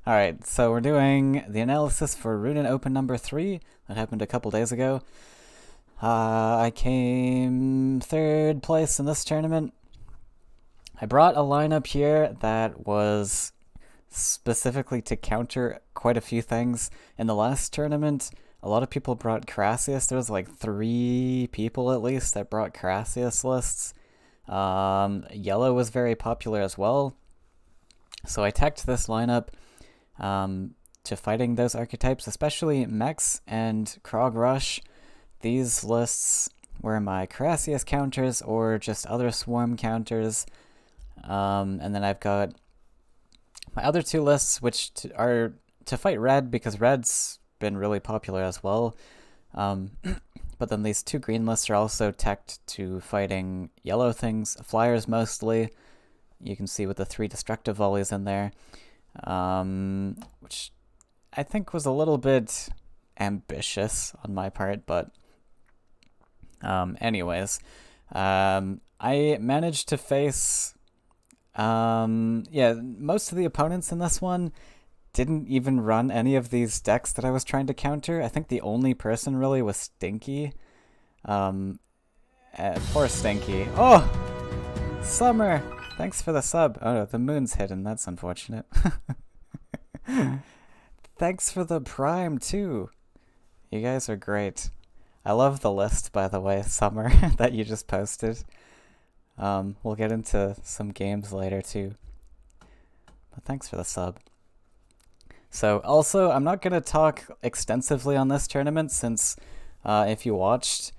Alright, so we're doing the analysis for Ruunin Open number 3. That happened a couple days ago. I came third place in this tournament. I brought a lineup here that was specifically to counter quite a few things. In the last tournament, a lot of people brought Crassius. There was like 3 people at least that brought Crassius lists. Yellow was very popular as well. So I teched this lineup to fighting those archetypes, especially Mechs and Krog Rush. These lists were my Crassius counters or just other swarm counters. And then I've got my other 2 lists, which are to fight red, because red's been really popular as well. But then these 2 green lists are also teched to fighting yellow things, flyers mostly. You can see with the 3 destructive volleys in there, which I think was a little bit ambitious on my part, but anyways, I managed to face, most of the opponents in this one didn't even run any of these decks that I was trying to counter. I think the only person really was Stinky. Poor Stinky. Oh! Summer! Thanks for the sub. Oh no, the moon's hidden. That's unfortunate. Thanks for the prime, too. You guys are great. I love the list, by the way, Summer, that you just posted. We'll get into some games later, too. But thanks for the sub. So, also, I'm not going to talk extensively on this tournament, since if you watched,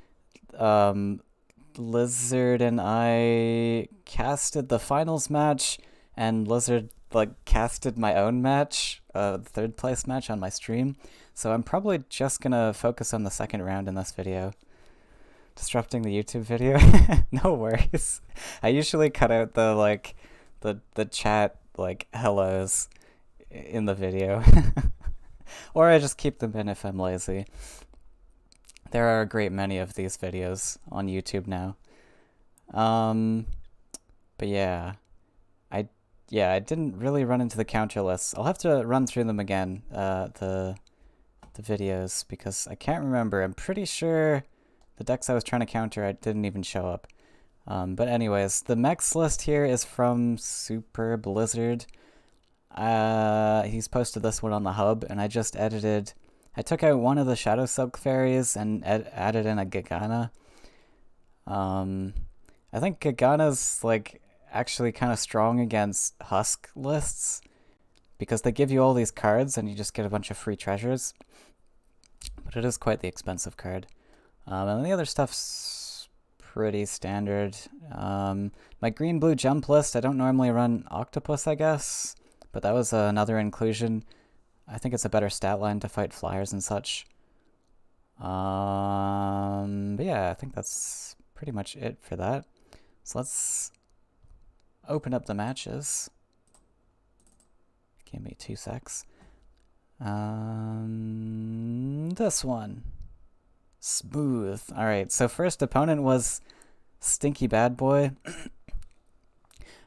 Lizard and I casted the finals match, and Lizard casted my own match, third place match on my stream. So I'm probably just gonna focus on the second round in this video. Disrupting the YouTube video? No worries. I usually cut out the chat hellos in the video. Or I just keep them in if I'm lazy. There are a great many of these videos on YouTube now. But yeah. I didn't really run into the counter lists. I'll have to run through them again, the videos, because I can't remember. I'm pretty sure the decks I was trying to counter, I didn't even show up. But anyways, the mechs list here is from Super Blizzard. He's posted this one on the hub, and I just edited. I took out one of the Shadow Silk Fairies and added in a Gagana. I think Gagana's actually kind of strong against Husk lists, because they give you all these cards and you just get a bunch of free treasures. But it is quite the expensive card. And the other stuff's pretty standard. My green-blue jump list, I don't normally run Octopus, I guess, but that was another inclusion. I think it's a better stat line to fight flyers and such. But yeah, I think that's pretty much it for that. So let's open up the matches. Give me 2 secs. This one. Smooth. Alright, so first opponent was StinkyBadboy.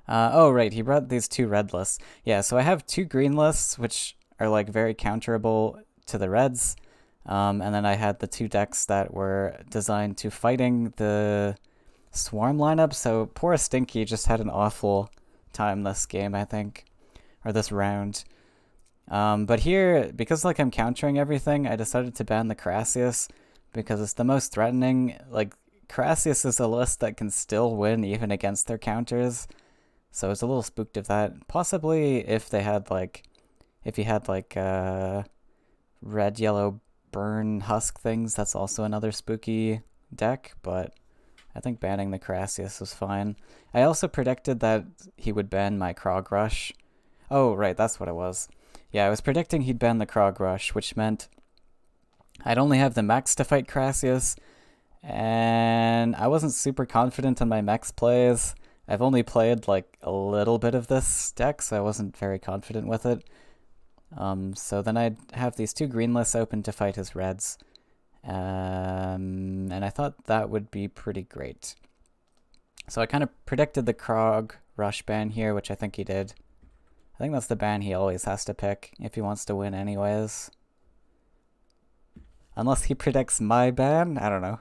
Oh, right, he brought these 2 red lists. Yeah, so I have 2 green lists, which are very counterable to the reds. And then I had the 2 decks that were designed to fighting the swarm lineup. So poor Stinky just had an awful time this game, I think, or this round. But here, because I'm countering everything, I decided to ban the Crassius, because it's the most threatening. Crassius is a list that can still win even against their counters, so I was a little spooked of that. Possibly if they had if you had red, yellow, burn, husk things, that's also another spooky deck, but I think banning the Crassius was fine. I also predicted that he would ban my Krog Rush. Oh, right, that's what it was. Yeah, I was predicting he'd ban the Krog Rush, which meant I'd only have the mechs to fight Crassius, and I wasn't super confident on my mechs plays. I've only played a little bit of this deck, so I wasn't very confident with it. So then I'd have these 2 green lists open to fight his reds. And I thought that would be pretty great. So I kind of predicted the Krog Rush ban here, which I think he did. I think that's the ban he always has to pick if he wants to win anyways. Unless he predicts my ban? I don't know.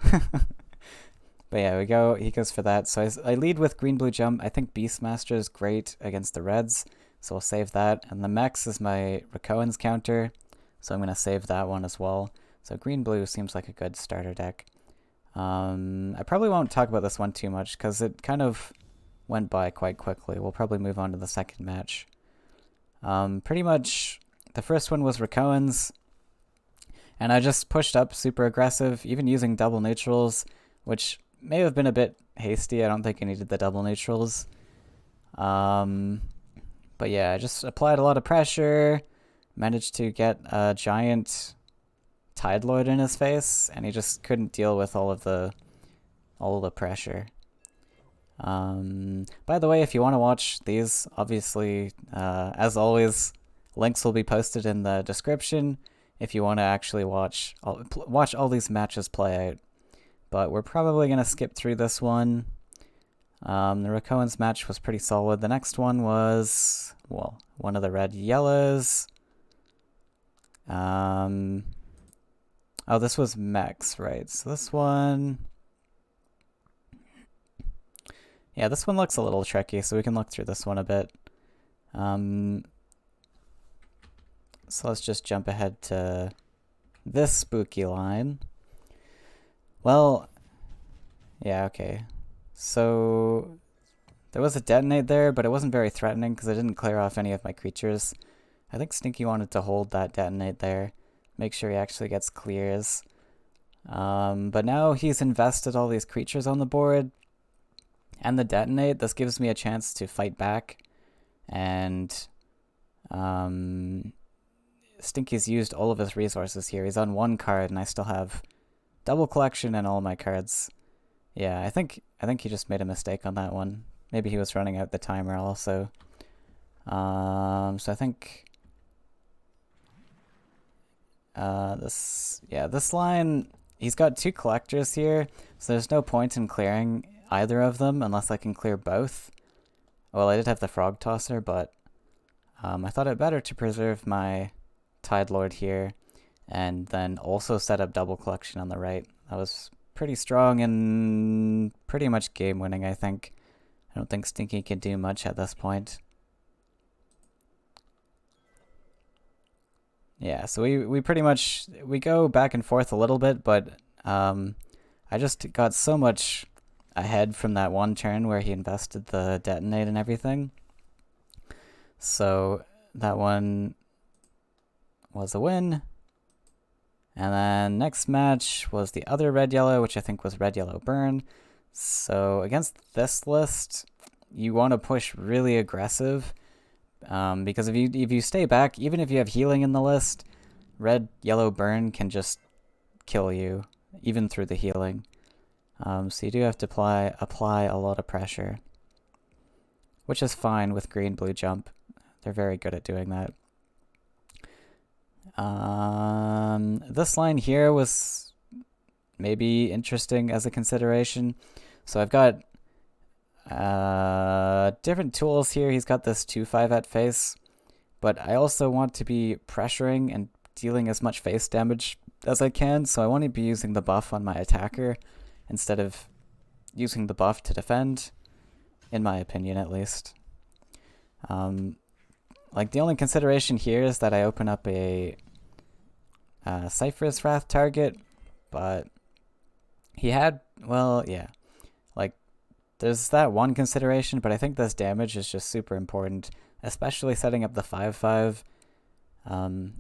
But yeah, he goes for that. So I lead with green-blue jump. I think Beastmaster is great against the reds, so we'll save that. And the Mex is my Rakoan's counter, so I'm going to save that one as well. So green-blue seems like a good starter deck. I probably won't talk about this one too much, because it kind of went by quite quickly. We'll probably move on to the second match. Pretty much, the first one was Rakoan's, and I just pushed up super aggressive, even using double neutrals, which may have been a bit hasty. I don't think I needed the double neutrals. But yeah, I just applied a lot of pressure, managed to get a giant Tide Lord in his face, and he just couldn't deal with all of the pressure. By the way, if you want to watch these, obviously, as always, links will be posted in the description if you want to actually watch all these matches play out. But we're probably going to skip through this one. The Rakoan's match was pretty solid. The next one was, well, one of the red-yellows. Oh, this was Mex, right? So this one... Yeah, this one looks a little tricky, so we can look through this one a bit. So let's just jump ahead to this spooky line. Well, yeah, okay. So there was a detonate there, but it wasn't very threatening because I didn't clear off any of my creatures. I think Stinky wanted to hold that detonate there, make sure he actually gets clears. But now he's invested all these creatures on the board, and the detonate. This gives me a chance to fight back, and Stinky's used all of his resources here. He's on one card, and I still have double collection and all my cards. Yeah, I think he just made a mistake on that one. Maybe he was running out the timer also. So I think this line, he's got two collectors here, so there's no point in clearing either of them unless I can clear both. Well, I did have the Frog Tosser, but I thought it better to preserve my Tide Lord here and then also set up double collection on the right. That was pretty strong and pretty much game winning, I think. I don't think Stinky can do much at this point. Yeah, so we pretty much, we go back and forth a little bit, but I just got so much ahead from that one turn where he invested the detonate and everything. So that one was a win. And then next match was the other red-yellow, which I think was red-yellow burn. So against this list, you want to push really aggressive, because if you stay back, even if you have healing in the list, red-yellow burn can just kill you, even through the healing. So you do have to apply a lot of pressure, which is fine with green-blue jump. They're very good at doing that. This line here was maybe interesting as a consideration. So I've got different tools here. He's got this 2/5 at face, but I also want to be pressuring and dealing as much face damage as I can, so I want to be using the buff on my attacker instead of using the buff to defend, in my opinion at least. Like, the only consideration here is that I open up a Cypher's Wrath target, but he had, well, yeah. Like, there's that one consideration, but I think this damage is just super important, especially setting up the 5/5.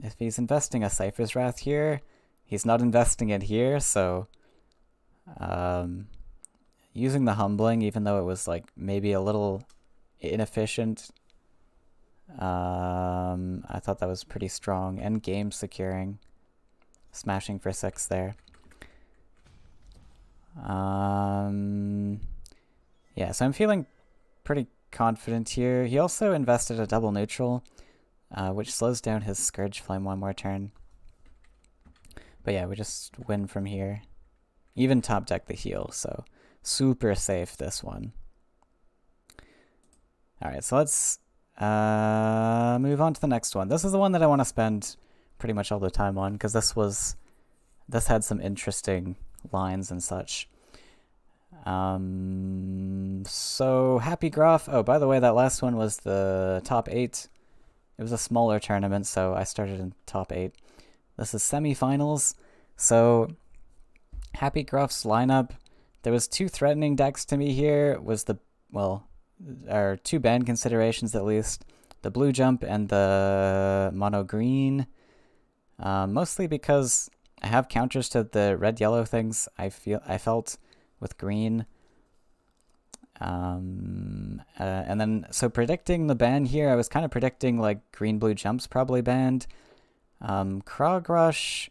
If he's investing a Cypher's Wrath here, he's not investing it here, so using the Humbling, even though it was like maybe a little inefficient, I thought that was pretty strong, and game securing, smashing for 6 there. Yeah, so I'm feeling pretty confident here. He also invested a double neutral, which slows down his Scourge Flame one more turn. But yeah, we just win from here. Even top deck the heal, so super safe this one. Alright, so let's Move on to the next one. This is the one that I want to spend pretty much all the time on, because this had some interesting lines and such. So HappyGrof. Oh, by the way, that last one was the top 8. It was a smaller tournament, so I started in top 8. This is semifinals. So HappyGrof's lineup. There was 2 threatening decks to me here. Or 2 ban considerations at least. The blue jump and the mono green. Mostly because I have counters to the red-yellow things I felt with green. And then, so predicting the ban here, I was kind of predicting like green-blue jumps probably banned. Krog Rush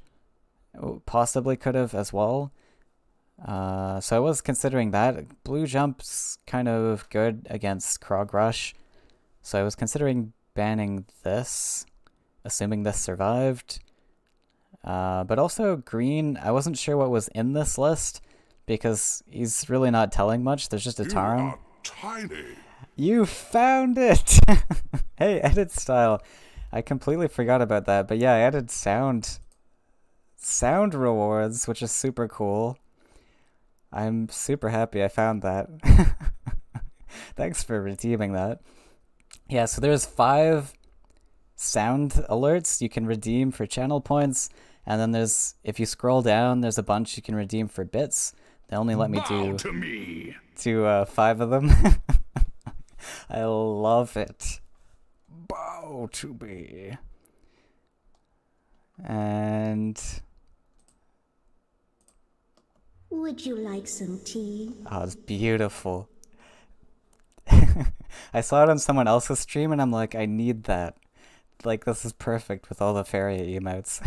possibly could have as well. So I was considering that. Blue jump's kind of good against Krog Rush. So I was considering banning this, assuming this survived. But also green, I wasn't sure what was in this list, because he's really not telling much. There's just a Tarim. You are tiny. You found it! Hey, edit style. I completely forgot about that, but yeah, I added sound rewards, which is super cool. I'm super happy I found that. Thanks for redeeming that. Yeah, so there's 5 sound alerts you can redeem for channel points, and then if you scroll down, there's a bunch you can redeem for bits. They only let me do 5 of them. I love it. Bow to me. And Would you like some tea? oh, it's beautiful. I saw it on someone else's stream and I'm like, I need that. Like, this is perfect with all the Faeria emotes.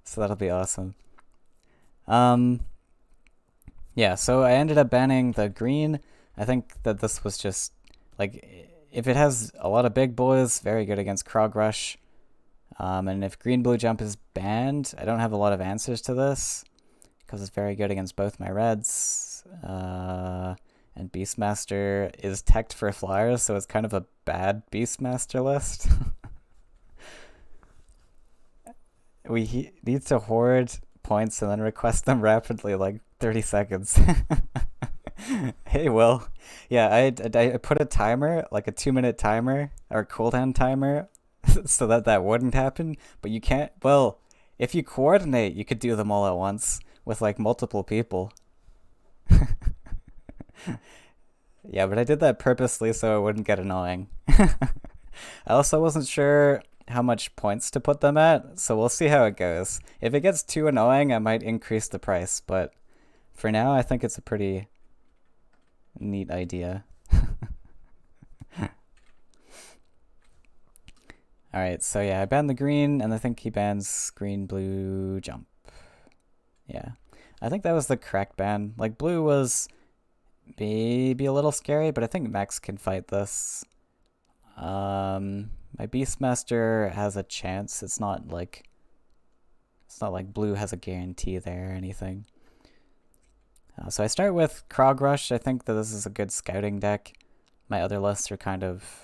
So that'll be awesome. Yeah, so I ended up banning the green. I think that this was just, like, if it has a lot of big boys, very good against Krog Rush. And if green-blue jump is banned, I don't have a lot of answers to this, because it's very good against both my reds. And Beastmaster is teched for flyers, so it's kind of a bad Beastmaster list. We need to hoard points and then request them rapidly, like 30 seconds. Hey, Will. Yeah, I put a timer, like a 2-minute timer, or cooldown timer, so that wouldn't happen, but you can't, well, if you coordinate, you could do them all at once, with like multiple people. Yeah, but I did that purposely so it wouldn't get annoying. I also wasn't sure how much points to put them at, so we'll see how it goes. If it gets too annoying, I might increase the price, but for now, I think it's a pretty neat idea. Alright, so yeah, I banned the green, and I think he bans green-blue jump. Yeah. I think that was the correct ban. Like, blue was maybe a little scary, but I think Max can fight this. My Beastmaster has a chance. It's not like blue has a guarantee there or anything. So I start with Krog Rush. I think that this is a good scouting deck. My other lists are kind of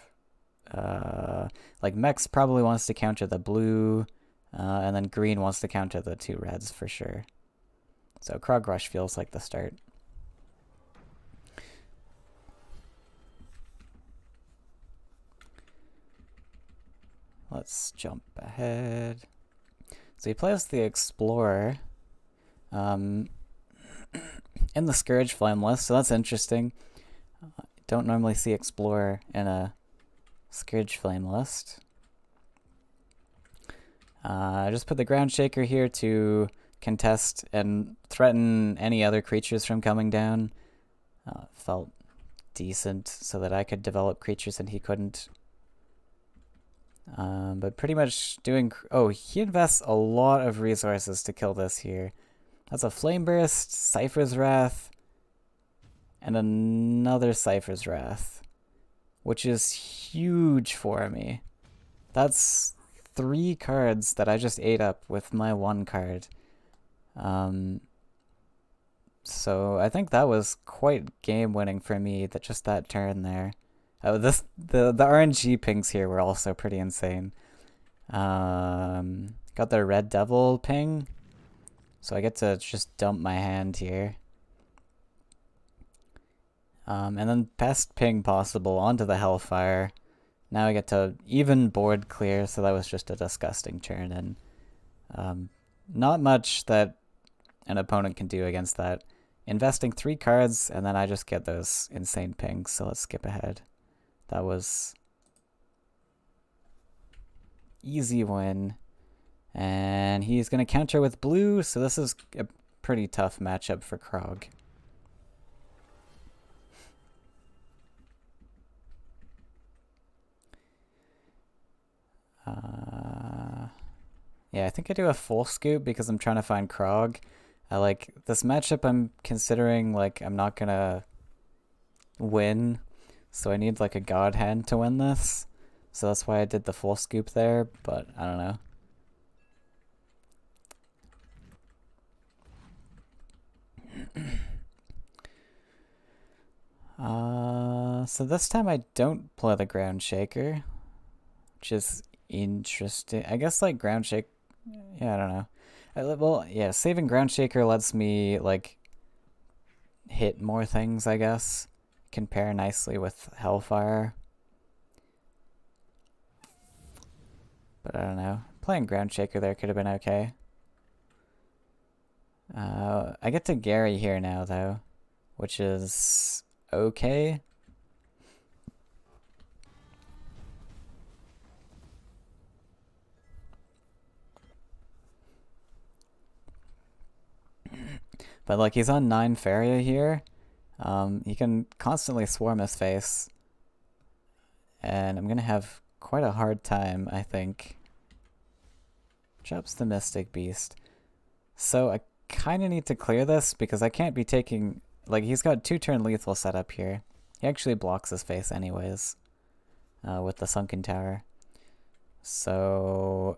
like Mex probably wants to counter the blue, and then green wants to counter the 2 reds for sure. So Krog Rush feels like the start. Let's jump ahead. So he plays the Explorer in the Scourge Flame list, so that's interesting. Don't normally see Explorer in a Scourge Flame list. I just put the Ground Shaker here to contest and threaten any other creatures from coming down. Felt decent so that I could develop creatures and he couldn't. But pretty much doing... Oh, he invests a lot of resources to kill this here. That's a Flame Burst, Cypher's Wrath, and another Cypher's Wrath, which is huge for me. That's 3 cards that I just ate up with my 1 card. So I think that was quite game-winning for me, that turn there. Oh, the RNG pings here were also pretty insane. Got the Red Devil ping, so I get to just dump my hand here. And then best ping possible onto the Hellfire. Now I get to even board clear, so that was just a disgusting turn, and not much that an opponent can do against that. Investing 3 cards, and then I just get those insane pings, so let's skip ahead. That was easy win. And he's going to counter with blue, so this is a pretty tough matchup for Krog. Yeah, I think I do a full scoop because I'm trying to find Krog. Like, this matchup I'm considering, like, I'm not gonna win, so I need, like, a god hand to win this. So that's why I did the full scoop there, but I don't know. So this time I don't play the Ground Shaker, which is interesting. I guess, like, Ground Shake... Yeah, I don't know. Well, yeah, saving Ground Shaker lets me, like, hit more things, I guess. Can pair nicely with Hellfire. But I don't know. Playing Ground Shaker there could have been okay. I get to Gary here now, though, which is okay. But, like, he's on 9 Faeria here. He can constantly swarm his face. And I'm going to have quite a hard time, I think. Drops the Mystic Beast. So I kind of need to clear this because I can't be taking... Like, he's got 2-turn lethal set up here. He actually blocks his face anyways. With the Sunken Tower. So...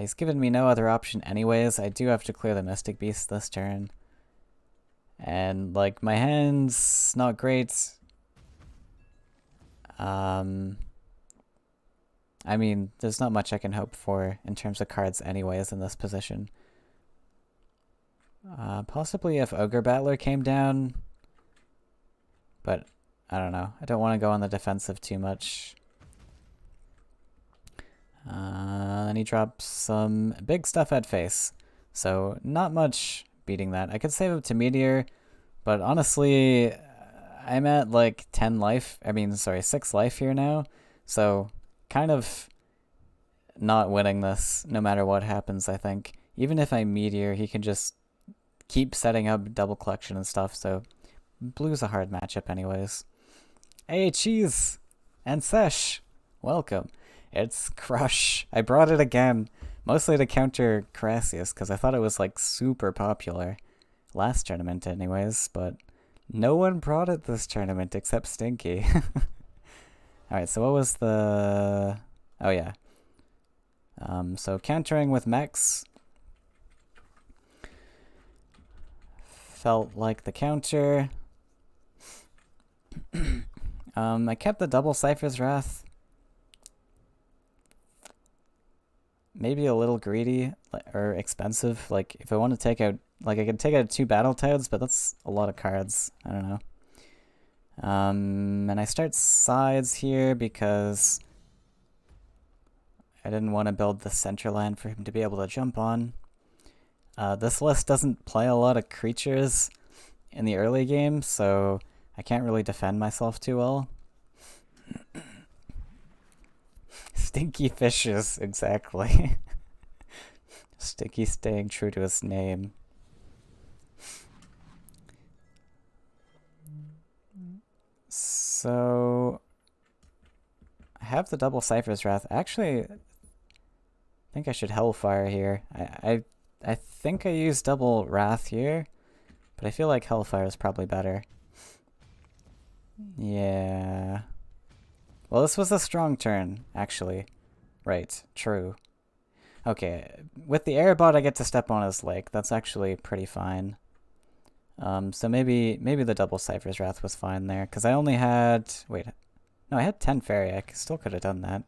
he's given me no other option anyways. I do have to clear the Mystic Beast this turn. And, like, my hand's not great. I mean, there's not much I can hope for in terms of cards anyways in this position. Possibly if Ogre Battler came down. But, I don't know. I don't want to go on the defensive too much. Then he drops some big stuff at face. So, not much beating that. I could save him to Meteor, but honestly, I'm at like 10 life. I mean, sorry, 6 life here now. So, kind of not winning this no matter what happens, I think. Even if I Meteor, he can just keep setting up double collection and stuff, so blue's a hard matchup anyways. Hey, Cheese! And Sesh! Welcome. It's Crush. I brought it again. Mostly to counter Crassius, because I thought it was, like, super popular. Last tournament, anyways, but no one brought it this tournament except Stinky. Alright, so what was the... Oh, yeah. So countering with mechs. Felt like the counter. I kept the double Cypher's Wrath. Maybe a little greedy or expensive. Like, if I want to take out, like, I could take out 2 Battletoads, but that's a lot of cards. I don't know. And I start sides here because I didn't want to build the center land for him to be able to jump on. This list doesn't play a lot of creatures in the early game, so I can't really defend myself too well. Stinky fishes, exactly. Stinky staying true to his name. So I have the double Cypher's Wrath. Actually, I think I should Hellfire here. I think I used double Wrath here, but I feel like Hellfire is probably better. Yeah. Well, this was a strong turn, actually. Right, true. Okay, with the Airbot I get to step on his leg. That's actually pretty fine. So maybe the double Cypher's Wrath was fine there, because I only had... Wait. No, I had 10 Faeria. I still could have done that.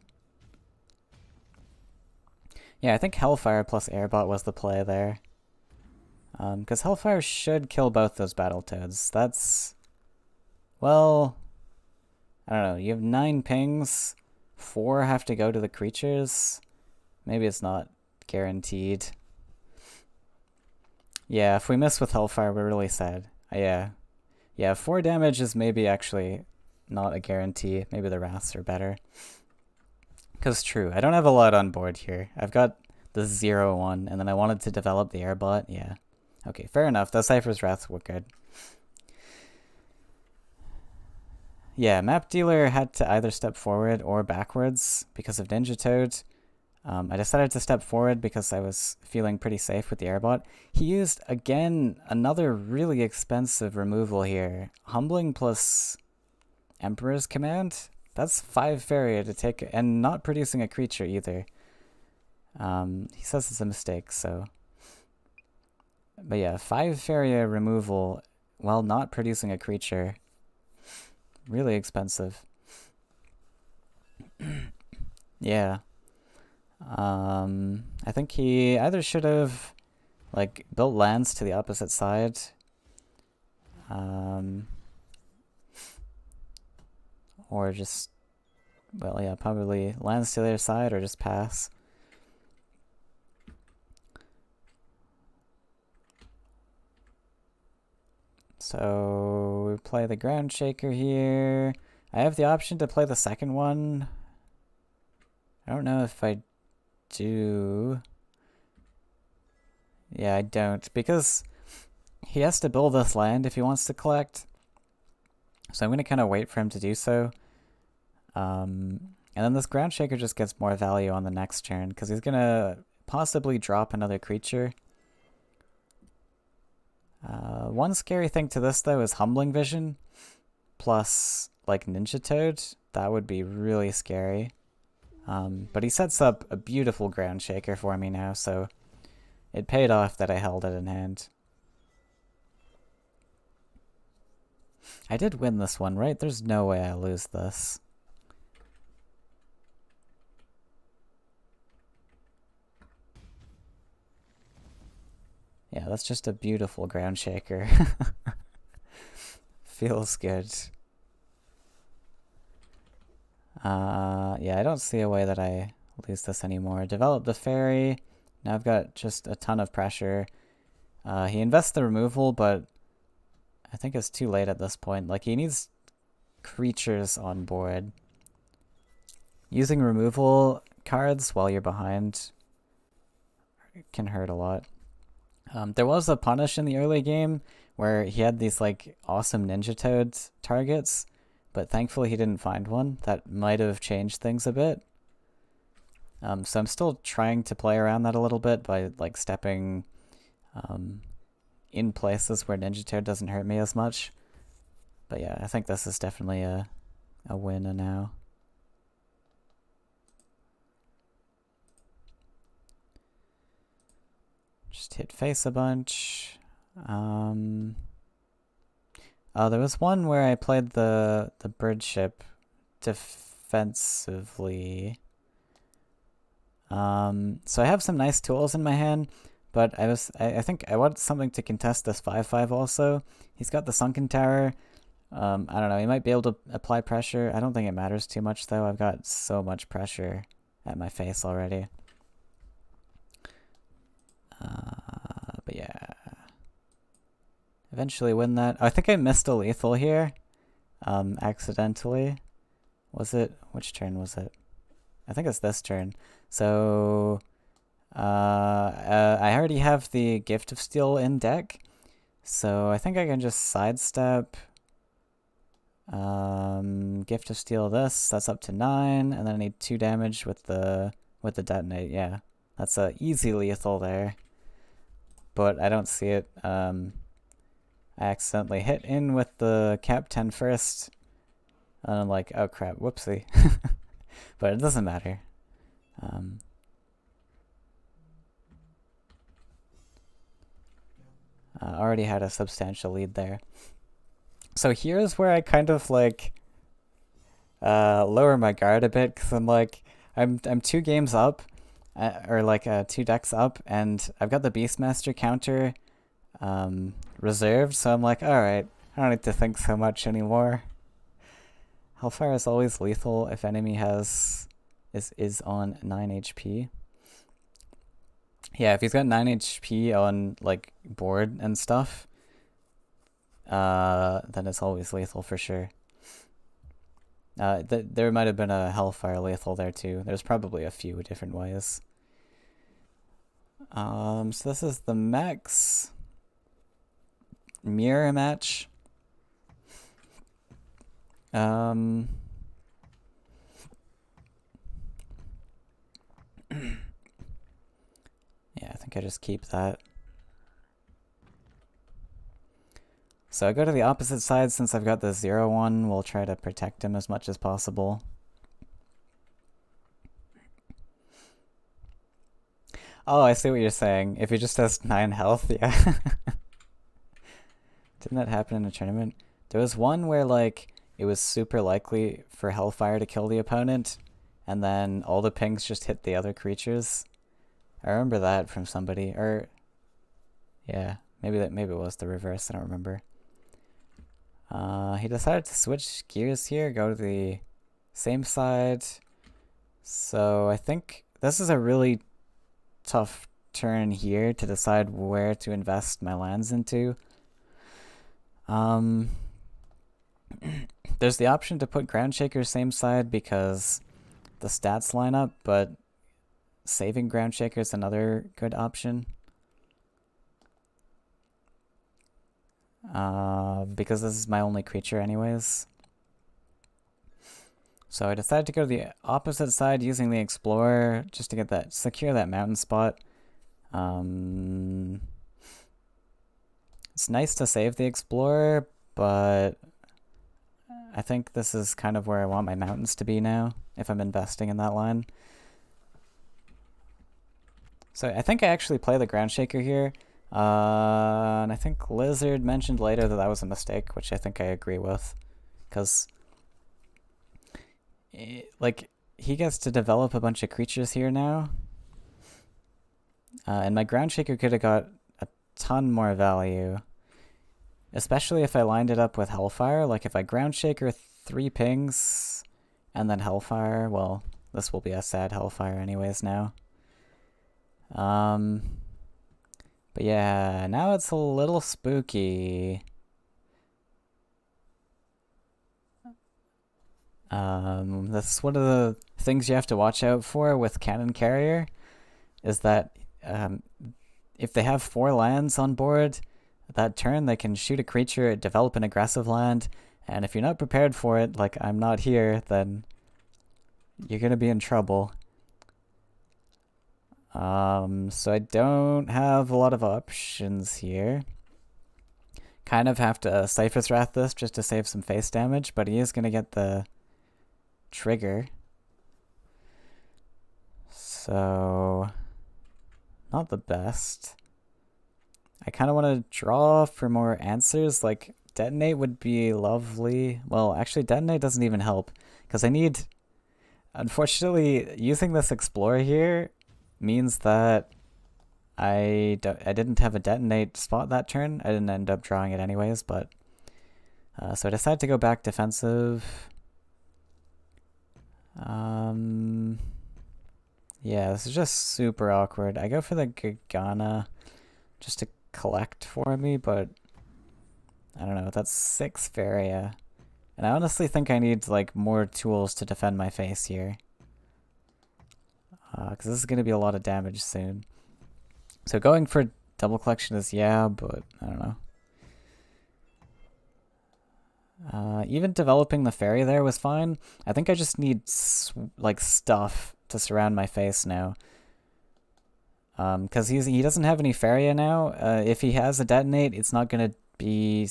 Yeah, I think Hellfire plus Airbot was the play there. Because Hellfire should kill both those Battletoads. That's... Well... I don't know. You have 9 pings. 4 have to go to the creatures. Maybe it's not guaranteed. Yeah, if we miss with Hellfire, we're really sad. Yeah. Yeah, 4 damage is maybe actually not a guarantee. Maybe the Wraths are better. Because true, I don't have a lot on board here. I've got the 0-1, and then I wanted to develop the Airbot. Yeah. Okay, fair enough. The Cypher's Wraths were good. Yeah, Map Dealer had to either step forward or backwards because of Ninja Toad. I decided to step forward because I was feeling pretty safe with the Airbot. He used, again, another really expensive removal here. Humbling plus Emperor's Command? That's 5 Faeria to take, and not producing a creature either. He says it's a mistake, so... But yeah, 5 Faeria removal while not producing a creature. Really expensive. Yeah. I think he either should have, like, built lands to the opposite side. Or just, well, yeah, probably lands to the other side or just pass. So we play the Ground Shaker here. I have the option to play the second one. I don't know if I do. Yeah, I don't, because he has to build this land if he wants to collect. So I'm going to kind of wait for him to do so. And then this Ground Shaker just gets more value on the next turn, because he's going to possibly drop another creature. One scary thing to this, though, is Humbling Vision plus, like, Ninja Toad. That would be really scary. But he sets up a beautiful Ground Shaker for me now, so it paid off that I held it in hand. I did win this one, right? There's no way I lose this. Yeah, that's just a beautiful Ground Shaker. Feels good. Yeah, I don't see a way that I lose this anymore. Develop the Fairy. Now I've got just a ton of pressure. He invests the removal, but I think it's too late at this point. Like, he needs creatures on board. Using removal cards while you're behind can hurt a lot. There was a punish in the early game where he had these, like, awesome Ninja Toad targets, but thankfully he didn't find one. That might have changed things a bit. So I'm still trying to play around that a little bit by, like, stepping in places where Ninja Toad doesn't hurt me as much. But yeah, I think this is definitely a win now. Just hit face a bunch. Oh, there was one where I played the bird ship defensively. So I have some nice tools in my hand, but I think I want something to contest this 5/5 also. He's got the Sunken Tower. I don't know, he might be able to apply pressure. I don't think it matters too much though. I've got so much pressure at my face already. But yeah. Eventually win that. Oh, I think I missed a lethal here. Accidentally. Was it? Which turn was it? I think it's this turn. So, I already have the Gift of Steel in deck. So I think I can just sidestep. Gift of Steel this. That's up to 9. And then I need 2 damage with the detonate. Yeah. That's a easy lethal there. But I don't see it. I accidentally hit in with the cap 10 first. And I'm like, oh crap, whoopsie. But it doesn't matter. Already had a substantial lead there. So here's where I kind of like lower my guard a bit because I'm like I'm 2 games up, or like 2 decks up, and I've got the Beastmaster counter reserved, so I'm like, all right, I don't need to think so much anymore. Hellfire is always lethal if enemy is on 9 HP. Yeah, if he's got 9 HP on like board and stuff, then it's always lethal for sure. There might have been a Hellfire lethal there too. There's probably a few different ways. So this is the Max mirror match. Yeah, I think I just keep that. So I go to the opposite side since I've got the 0-1. We'll try to protect him as much as possible. Oh, I see what you're saying. If he just has 9 health, yeah. Didn't that happen in a tournament? There was one where, like, it was super likely for Hellfire to kill the opponent, and then all the pings just hit the other creatures. I remember that from somebody, or yeah, maybe it was the reverse. I don't remember. He decided to switch gears here, go to the same side. So I think this is a really tough turn here to decide where to invest my lands into. There's the option to put Groundshaker same side because the stats line up, but saving Groundshaker is another good option. Because this is my only creature anyways. So I decided to go to the opposite side using the Explorer just to get that, secure that mountain spot. It's nice to save the Explorer, but I think this is kind of where I want my mountains to be now, if I'm investing in that line. So I think I actually play the Groundshaker here. And I think Lizard mentioned later that that was a mistake, which I think I agree with. Because, like, he gets to develop a bunch of creatures here now. And my Groundshaker could have got a ton more value. Especially if I lined it up with Hellfire. Like, if I Groundshaker 3 pings and then Hellfire, well, this will be a sad Hellfire anyways now. But yeah, now it's a little spooky. That's one of the things you have to watch out for with Cannon Carrier, is that if they have 4 lands on board, that turn they can shoot a creature, develop an aggressive land, and if you're not prepared for it, like I'm not here, then you're gonna be in trouble. So I don't have a lot of options here. Kind of have to Cypher's Wrath this just to save some face damage, but he is going to get the trigger. So, not the best. I kind of want to draw for more answers, like Detonate would be lovely. Well, actually Detonate doesn't even help, because I need... Unfortunately, using this Explorer here means that I didn't have a Detonate spot that turn. I didn't end up drawing it anyways, but... so I decided to go back defensive. Yeah, this is just super awkward. I go for the Gagana just to collect for me, but... I don't know, that's 6 Faeria. And I honestly think I need, like, more tools to defend my face here. Because this is going to be a lot of damage soon. So going for double collection is yeah, but I don't know. Even developing the fairy there was fine. I think I just need like stuff to surround my face now. Because he doesn't have any Faeria now. If he has a Detonate, it's not going to be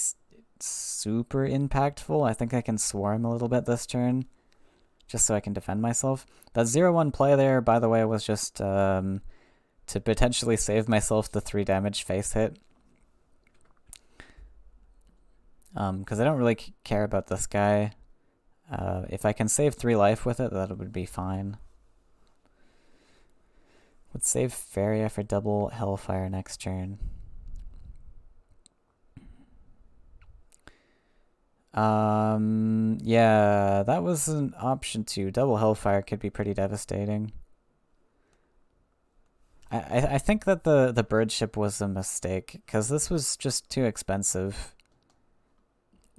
super impactful. I think I can Swarm a little bit this turn, just so I can defend myself. That 0-1 play there, by the way, was just to potentially save myself the 3 damage face hit. Because I don't really care about this guy. If I can save 3 life with it, that would be fine. Let's save Faeria for double Hellfire next turn. Yeah, that was an option too. Double Hellfire could be pretty devastating. I think that the bird ship was a mistake, because this was just too expensive.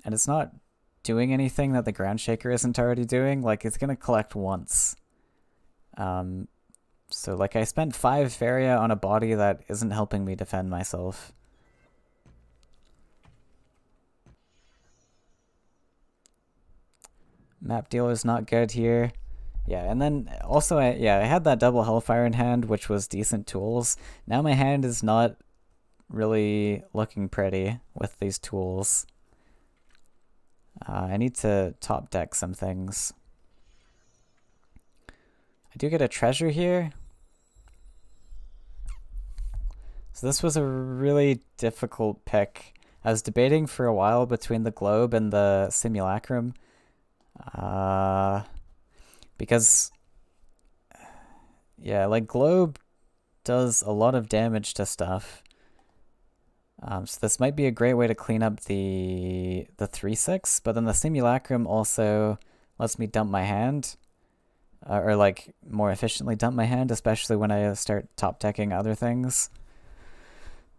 And it's not doing anything that the Ground Shaker isn't already doing. Like, it's gonna collect once. So, like, I spent 5 Faeria on a body that isn't helping me defend myself. Map dealer's not good here. Yeah, and then also, I had that double Hellfire in hand, which was decent tools. Now my hand is not really looking pretty with these tools. I need to top deck some things. I do get a treasure here. So this was a really difficult pick. I was debating for a while between the globe and the simulacrum. Because, yeah, like, globe does a lot of damage to stuff. So this might be a great way to clean up the 3/6, but then the simulacrum also lets me dump my hand, or like more efficiently dump my hand, especially when I start top decking other things.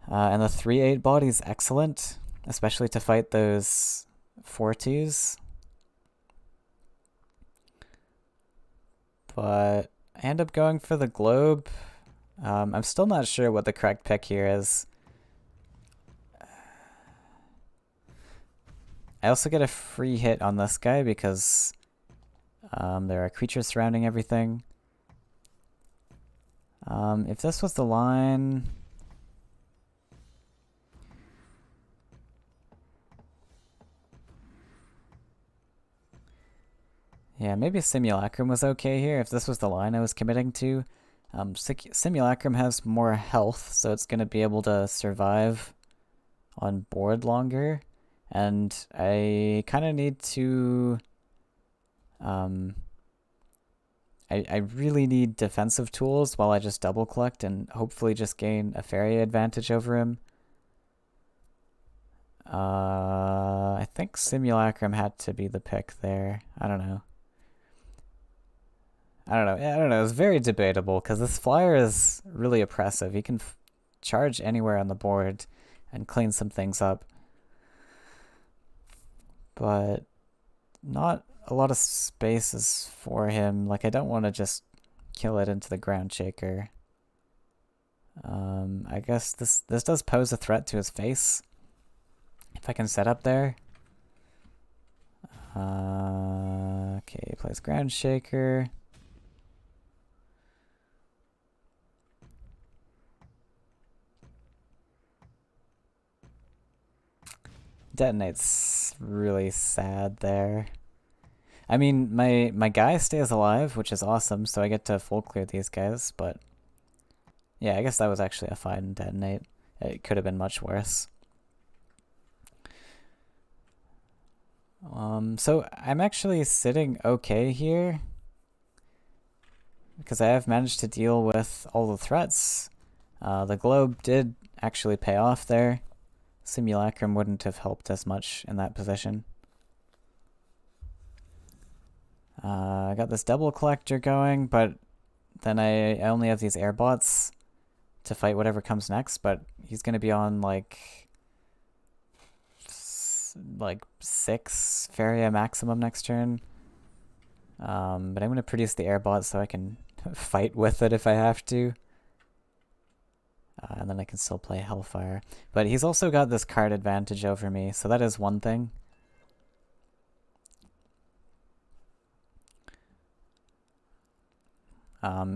And the 3/8 body is excellent, especially to fight those 4/2s. But I end up going for the globe. I'm still not sure what the correct pick here is. I also get a free hit on this guy because there are creatures surrounding everything. If this was the line... Yeah, maybe Simulacrum was okay here if this was the line I was committing to. Simulacrum has more health, so it's going to be able to survive on board longer. And I kind of need to... I really need defensive tools while I just double collect and hopefully just gain a Faeria advantage over him. I think Simulacrum had to be the pick there. I don't know. It's very debatable because this flyer is really oppressive. He can charge anywhere on the board and clean some things up. But not a lot of spaces for him. Like, I don't want to just kill it into the Ground Shaker. I guess this does pose a threat to his face. If I can set up there. Okay, plays Ground Shaker. Detonate's really sad there. I mean, my guy stays alive, which is awesome, so I get to full clear these guys, but yeah, I guess that was actually a fine detonate. It could have been much worse. So I'm actually sitting okay here because I have managed to deal with all the threats. The globe did actually pay off there. Simulacrum wouldn't have helped as much in that position. I got this double collector going, but then I only have these airbots to fight whatever comes next, but he's going to be on like 6 Faeria maximum next turn. But I'm going to produce the airbot so I can fight with it if I have to. And then I can still play Hellfire. But he's also got this card advantage over me, so that is one thing.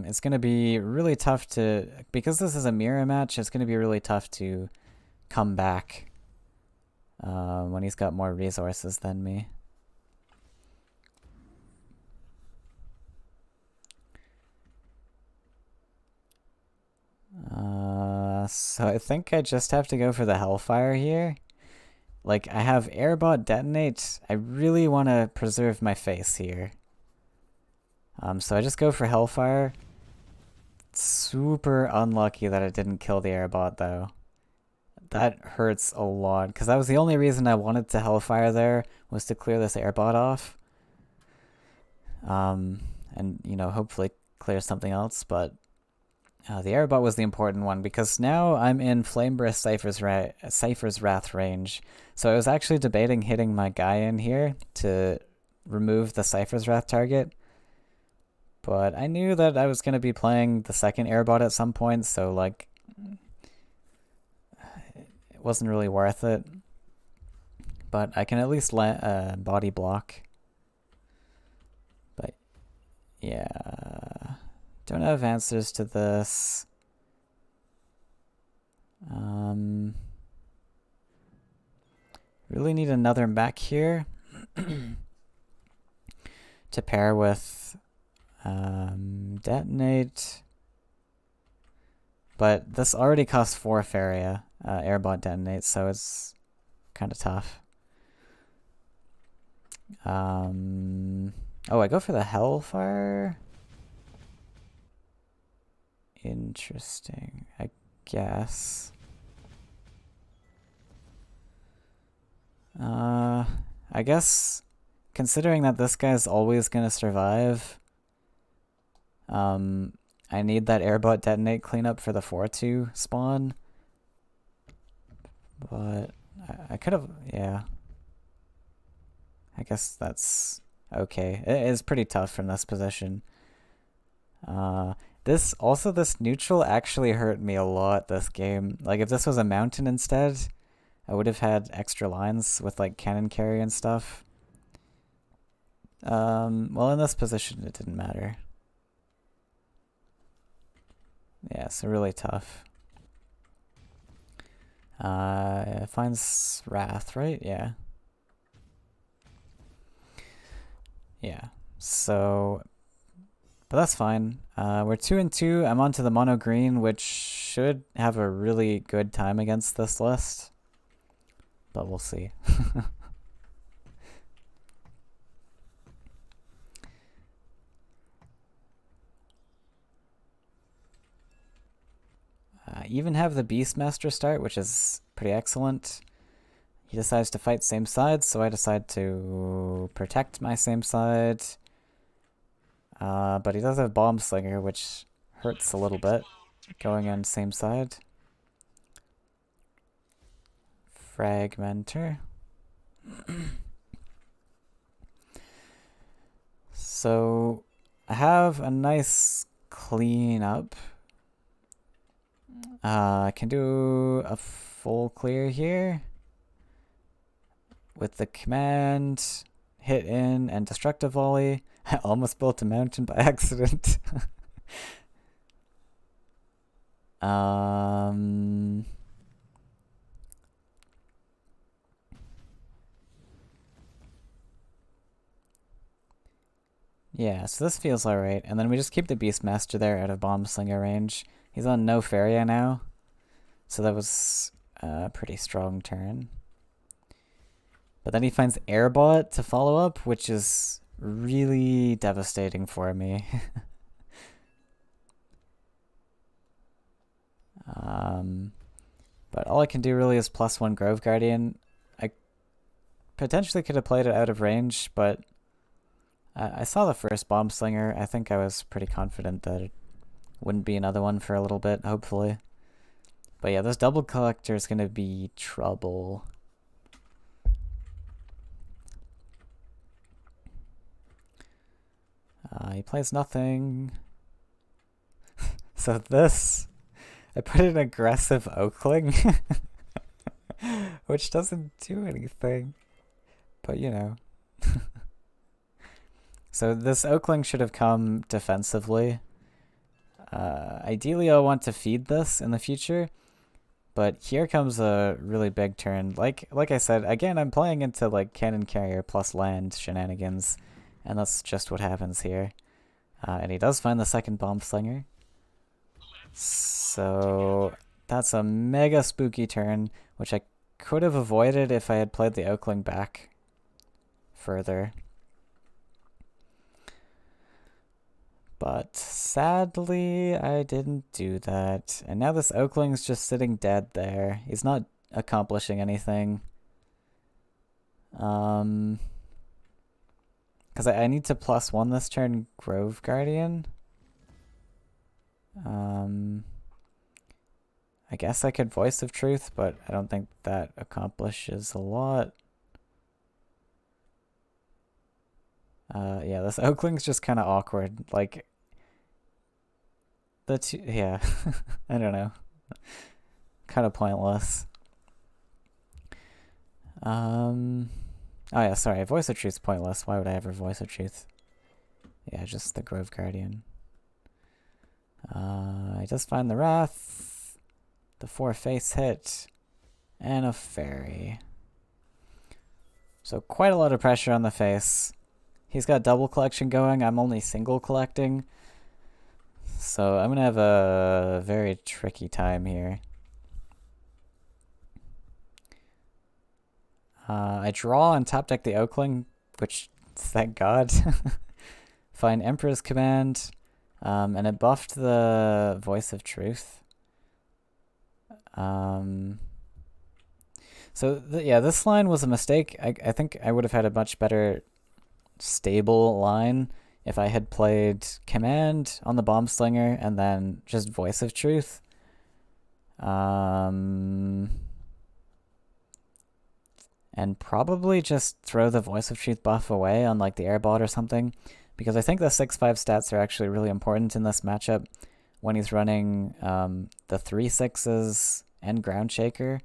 It's going to be really tough to... Because this is a mirror match, it's going to be really tough to come back when he's got more resources than me. So I think I just have to go for the Hellfire here. Like, I have airbot detonate. I really want to preserve my face here. So I just go for Hellfire. Super unlucky that it didn't kill the airbot, though. That hurts a lot, because that was the only reason I wanted to Hellfire there, was to clear this airbot off. And, you know, hopefully clear something else, but the airbot was the important one, because now I'm in Flameburst Cypher's Wrath range. So I was actually debating hitting my guy in here to remove the Cypher's Wrath target, but I knew that I was going to be playing the second airbot at some point, so, like, it wasn't really worth it. But I can at least body block. But, yeah. Don't have answers to this. Really need another mech here to pair with detonate. But this already costs 4 Faeria airbot detonate, so it's kind of tough. Oh, I go for the Hellfire? Interesting, I guess. I guess considering that this guy's always gonna survive, I need that airbot detonate cleanup for the 4-2 spawn. But I could have, yeah. I guess that's okay. It is pretty tough from this position. This neutral actually hurt me a lot this game. Like, if this was a mountain instead, I would have had extra lines with, like, cannon carry and stuff. Well, in this position, it didn't matter. Yeah, so really tough. It finds Wrath, right? Yeah. Yeah, so, but that's fine. We're 2-2. I'm onto the mono green, which should have a really good time against this list, but we'll see. Even have the Beastmaster start, which is pretty excellent. He decides to fight same side, so I decide to protect my same side. But he does have Bomb Slinger, which hurts a little bit, going on same side. Fragmenter. So I have a nice cleanup. I can do a full clear here with the command, hit in, and destructive volley. I almost built a mountain by accident. Yeah, so this feels alright. And then we just keep the Beastmaster there out of Bomb Slinger range. He's on no Faeria now, so that was a pretty strong turn. But then he finds Airbot to follow up, which is really devastating for me. But all I can do really is +1 Grove Guardian. I potentially could have played it out of range, but I saw the first Bomb Slinger. I think I was pretty confident that it wouldn't be another one for a little bit, hopefully. But yeah, this double collector is going to be trouble. He plays nothing. So this, I put an aggressive Oakling, which doesn't do anything, but you know. So this Oakling should have come defensively. Ideally, I want to feed this in the future, but here comes a really big turn. Like I said, again, I'm playing into like cannon carrier plus land shenanigans, and that's just what happens here. And he does find the second Bomb Slinger. So that's a mega spooky turn, which I could have avoided if I had played the Oakling back further. But sadly, I didn't do that. And now this Oakling's just sitting dead there. He's not accomplishing anything. Because I need to +1 this turn Grove Guardian. I guess I could Voice of Truth, but I don't think that accomplishes a lot. Yeah, this Oakling's just kind of awkward. Like, yeah, I don't know. Kind of pointless. Oh yeah, sorry, Voice of Truth's pointless. Why would I ever Voice of Truth? Yeah, just the Grove Guardian. I just find the Wrath, the 4 face hit, and a Fairy. So quite a lot of pressure on the face. He's got double collection going. I'm only single collecting. So I'm going to have a very tricky time here. I draw and top deck the Oakling, which, thank God. Find Emperor's Command, and it buffed the Voice of Truth. So yeah, this line was a mistake. I think I would have had a much better stable line if I had played Command on the Bomb Slinger and then just Voice of Truth. And probably just throw the Voice of Truth buff away on like the Airbot or something, because I think the 6/5 stats are actually really important in this matchup when he's running the 3 6s and Ground Shaker.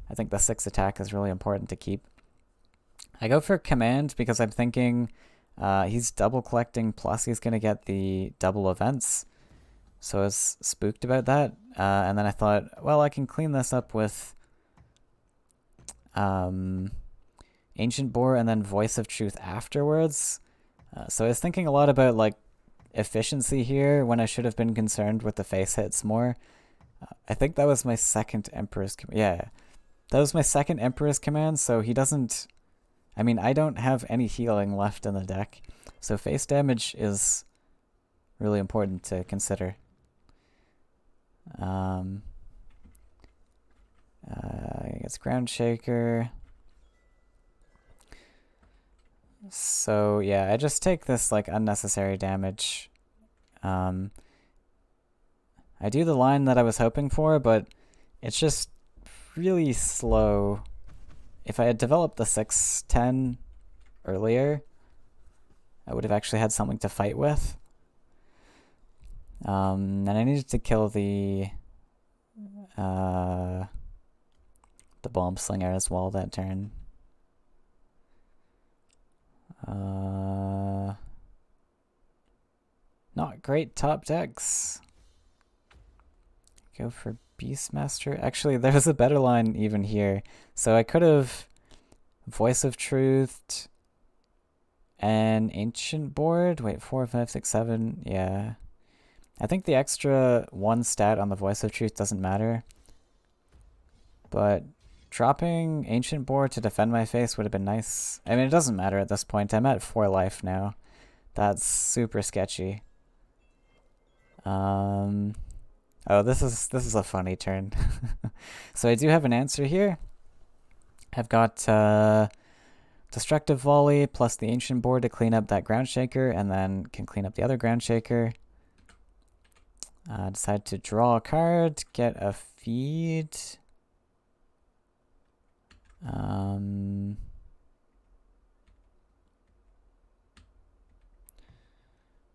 I think the 6 attack is really important to keep. I go for Command because I'm thinking he's double collecting, plus he's going to get the double events. So I was spooked about that. And then I thought, well, I can clean this up with Ancient Boar and then Voice of Truth afterwards. So I was thinking a lot about like efficiency here when I should have been concerned with the face hits more. I think that was my second Emperor's Command. Yeah, that was my second Emperor's Command, so he doesn't... I mean, I don't have any healing left in the deck, so face damage is really important to consider. I guess Ground Shaker. So yeah, I just take this like unnecessary damage. I do the line that I was hoping for, but it's just really slow. If I had developed the 6/10 earlier, I would have actually had something to fight with. And I needed to kill the Bomb Slinger as well that turn. Not great top decks. Go for Beastmaster. Actually, there's a better line even here. So I could have Voice of Truth and Ancient Board. Wait, 4, 5, 6, 7. Yeah. I think the extra 1 stat on the Voice of Truth doesn't matter. But dropping Ancient Board to defend my face would have been nice. I mean, it doesn't matter at this point. I'm at 4 life now. That's super sketchy. Oh, this is a funny turn. So I do have an answer here. I've got Destructive Volley plus the Ancient Board to clean up that Ground Shaker, and then can clean up the other Ground Shaker. Decide to draw a card, get a feed.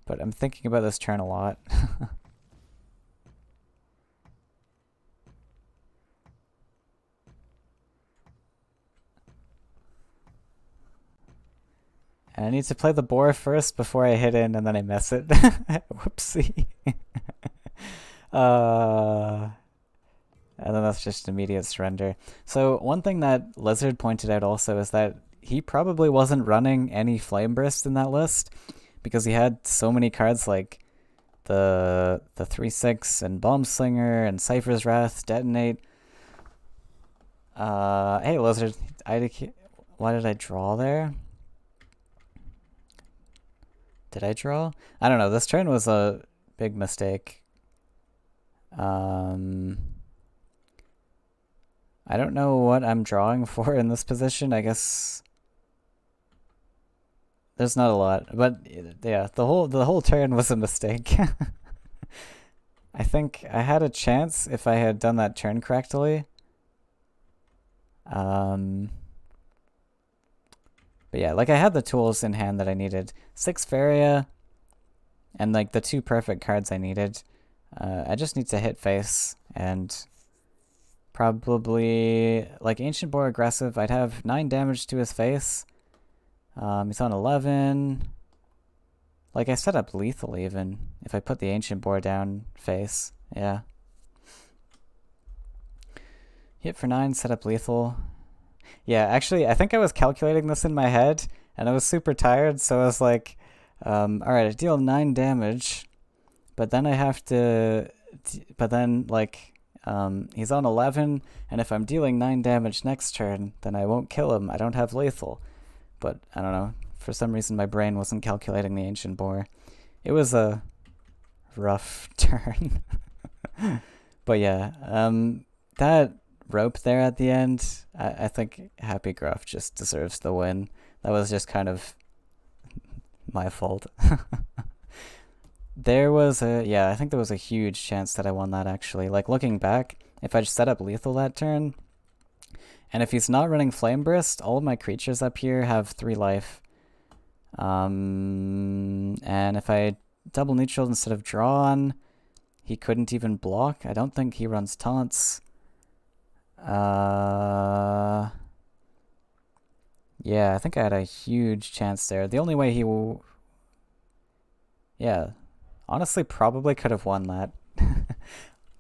But I'm thinking about this turn a lot. And I need to play the boar first before I hit in, and then I miss it. Whoopsie. And then that's just immediate surrender. So one thing that Lizard pointed out also is that he probably wasn't running any Flame Burst in that list, because he had so many cards like the 3/6 and Bomb Slinger and Cypher's Wrath, Detonate. Hey, Lizard. Why did I draw there? Did I draw? I don't know. This turn was a big mistake. I don't know what I'm drawing for in this position. I guess there's not a lot, but yeah, the whole turn was a mistake. I think I had a chance if I had done that turn correctly. But yeah, like I had the tools in hand that I needed. 6 Faeria, and like the 2 perfect cards I needed. I just need to hit face, and probably, like Ancient Boar aggressive, I'd have 9 damage to his face. He's on 11. Like I set up lethal even, if I put the Ancient Boar down face, yeah. Hit for 9, set up lethal. Yeah, actually, I think I was calculating this in my head, and I was super tired, so I was like, alright, I deal 9 damage, but then I have to, but then, like, he's on 11, and if I'm dealing 9 damage next turn, then I won't kill him, I don't have lethal. But, I don't know, for some reason my brain wasn't calculating the Ancient Boar. It was a rough turn. But yeah, that rope there at the end, I think HappyGrof just deserves the win. That was just kind of my fault. There was I think there was a huge chance that I won that actually. Like looking back, if I just set up lethal that turn, and if he's not running Flame Burst, all of my creatures up here have 3 life. And if I double neutral instead of drawn, he couldn't even block. I don't think he runs taunts. Yeah, I think I had a huge chance there. The only way he will... Yeah, honestly probably could have won that.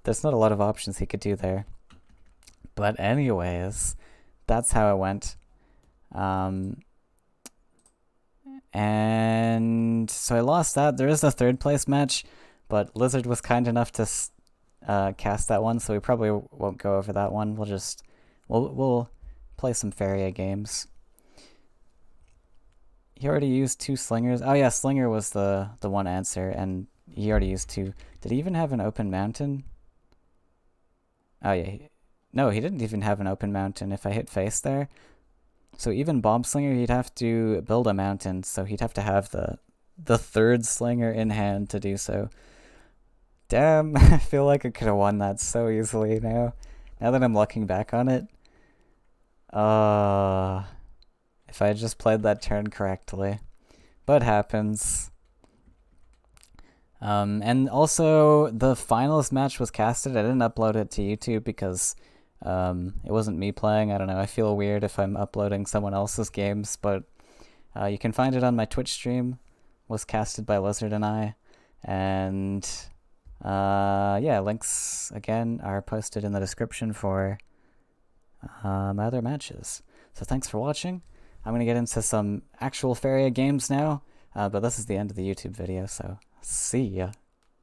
There's not a lot of options he could do there. But anyways, that's how it went. And so I lost that. There is a 3rd place match, but Lizard was kind enough to cast that one, so we probably won't go over that one. We'll play some Faeria games. He already used 2 slingers. Oh yeah, slinger was the one answer, and he already used 2. Did he even have an open mountain? Oh yeah, no, he didn't even have an open mountain if I hit face there. So even Bomb Slinger, he'd have to build a mountain, so he'd have to have the 3rd slinger in hand to do so. Damn, I feel like I could have won that so easily now. Now that I'm looking back on it. If I had just played that turn correctly. But happens. And also, the finals match was casted. I didn't upload it to YouTube because it wasn't me playing. I don't know. I feel weird if I'm uploading someone else's games, but you can find it on my Twitch stream. It was casted by Lizard and I. And yeah, links again are posted in the description for my other matches. So thanks for watching. I'm going to get into some actual Faeria games now, but this is the end of the YouTube video, so see ya.